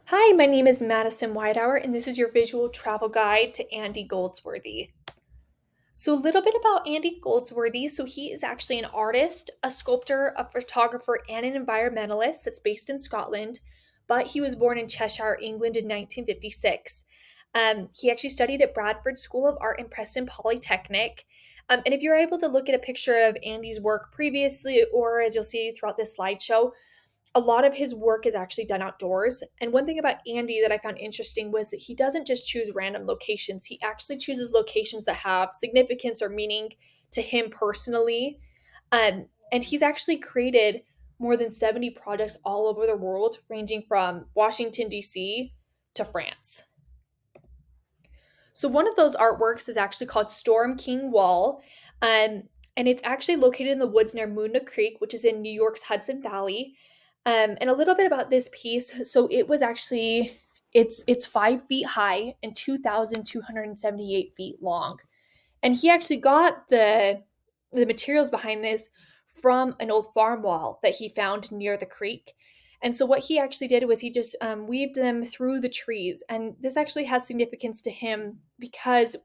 Hi, my name is Madison Whitehour, and this is your visual travel guide to Andy Goldsworthy. So, a little bit about Andy Goldsworthy. So, he is actually an artist, a sculptor, a photographer, and an environmentalist that's based in Scotland, but he was born in Cheshire, England in 1956. He actually studied at Bradford School of Art and Preston Polytechnic. And if you're able to look at a picture of Andy's work previously, or as you'll see throughout this slideshow, a lot of his work is actually done outdoors. And one thing about Andy that I found interesting was that he doesn't just choose random locations, he actually chooses locations that have significance or meaning to him personally. And he's actually created more than 70 projects all over the world, ranging from Washington, D.C. to France. So one of those artworks is actually called Storm King Wall. Um, and it's actually located in the woods near Moona Creek, which is in New York's Hudson Valley. And a little bit about this piece. So it was actually it's 5 feet high and 2,278 feet long. And he actually got the materials behind this from an old farm wall that he found near the creek. And so what he actually did was he just weaved them through the trees. And this actually has significance to him because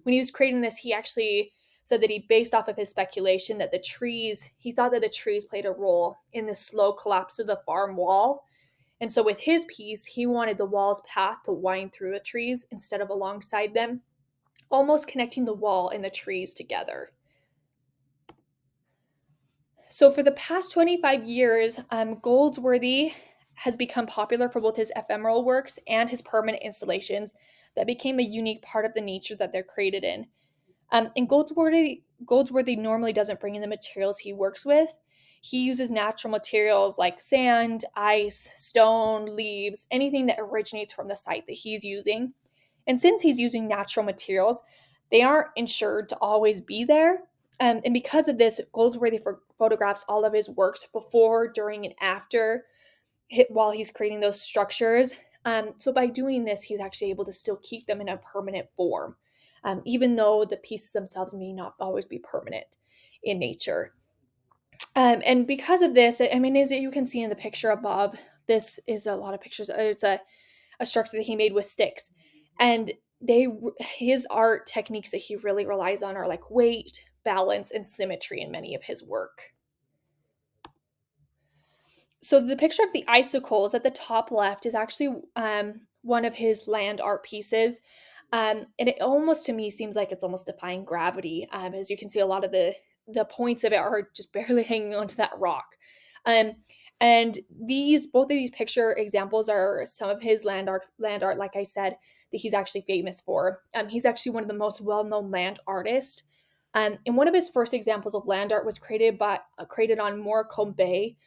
when he was creating this, he actually said that he based off of his speculation that he thought that the trees played a role in the slow collapse of the farm wall. And so with his piece, he wanted the wall's path to wind through the trees instead of alongside them, almost connecting the wall and the trees together. So, for the past 25 years, Goldsworthy has become popular for both his ephemeral works and his permanent installations that became a unique part of the nature that they're created in. And Goldsworthy normally doesn't bring in the materials he works with. He uses natural materials like sand, ice, stone, leaves, anything that originates from the site that he's using. And since he's using natural materials, they aren't insured to always be there. And because of this, Goldsworthy photographs all of his works before, during, and after while he's creating those structures. So by doing this, he's actually able to still keep them in a permanent form, even though the pieces themselves may not always be permanent in nature. And because of this, I mean, as you can see in the picture above, this is a lot of pictures. It's a structure that he made with sticks. And his art techniques that he really relies on are like weight, balance, and symmetry in many of his work. So the picture of the icicles at the top left is actually one of his land art pieces. And it almost to me seems like it's almost defying gravity. As you can see, a lot of the points of it are just barely hanging onto that rock. Um, and both of these picture examples are some of his land art, like I said, that he's actually famous for. He's actually one of the most well-known land artists. And one of his first examples of land art was created on Morecambe Bay,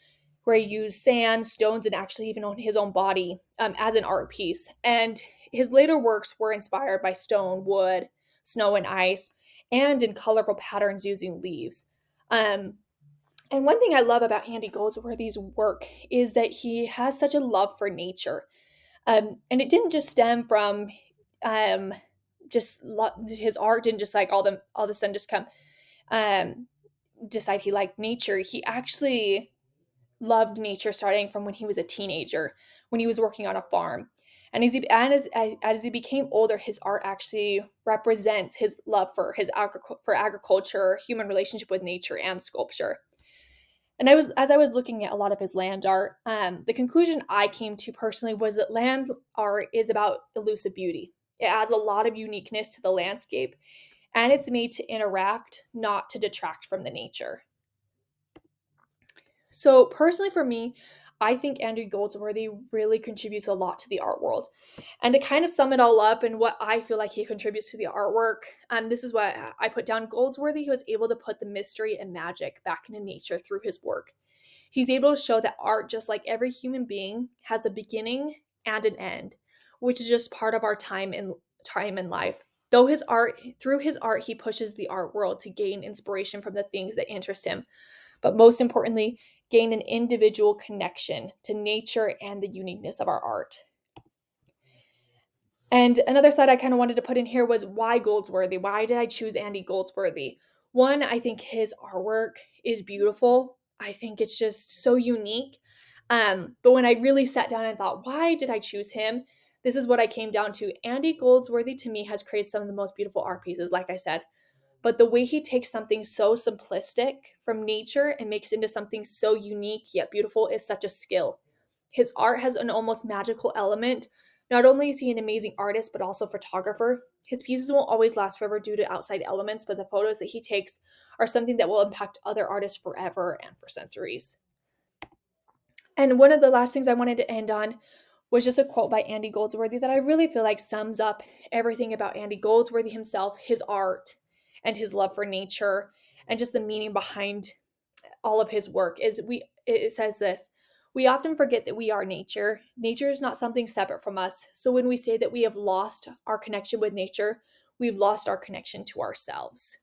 where he used sand, stones, and actually even on his own body as an art piece. And his later works were inspired by stone, wood, snow, and ice, and in colorful patterns using leaves. Um, and one thing I love about Andy Goldsworthy's work is that he has such a love for nature. And it didn't just stem from um, his art didn't just like all of a sudden just come um, decide he liked nature. He actually loved nature starting from when he was a teenager, when he was working on a farm. And as he became older, his art actually represents his love for for agriculture, human relationship with nature, and sculpture. And as I was looking at a lot of his land art, the conclusion I came to personally was that land art is about elusive beauty. It adds a lot of uniqueness to the landscape, and it's made to interact, not to detract from the nature. So personally for me, I think Andrew Goldsworthy really contributes a lot to the art world. And to kind of sum it all up and what I feel like he contributes to the artwork, this is what I put down. Goldsworthy was able to put the mystery and magic back into nature through his work. He's able to show that art, just like every human being, has a beginning and an end, which is just part of our time in life. Through his art, he pushes the art world to gain inspiration from the things that interest him, but most importantly, gain an individual connection to nature and the uniqueness of our art. And another side I kind of wanted to put in here was why Goldsworthy? Why did I choose Andy Goldsworthy? One, I think his artwork is beautiful. I think it's just so unique. But when I really sat down and thought, why did I choose him? This is what I came down to. Andy Goldsworthy to me has created some of the most beautiful art pieces, like I said. But the way he takes something so simplistic from nature and makes it into something so unique yet beautiful is such a skill. His art has an almost magical element. Not only is he an amazing artist, but also photographer. His pieces won't always last forever due to outside elements, but the photos that he takes are something that will impact other artists forever and for centuries. And one of the last things I wanted to end on was just a quote by Andy Goldsworthy that I really feel like sums up everything about Andy Goldsworthy himself, his art, and his love for nature, and just the meaning behind all of his work. It says this: we often forget that we are nature. Nature is not something separate from us. So when we say that we have lost our connection with nature, we've lost our connection to ourselves.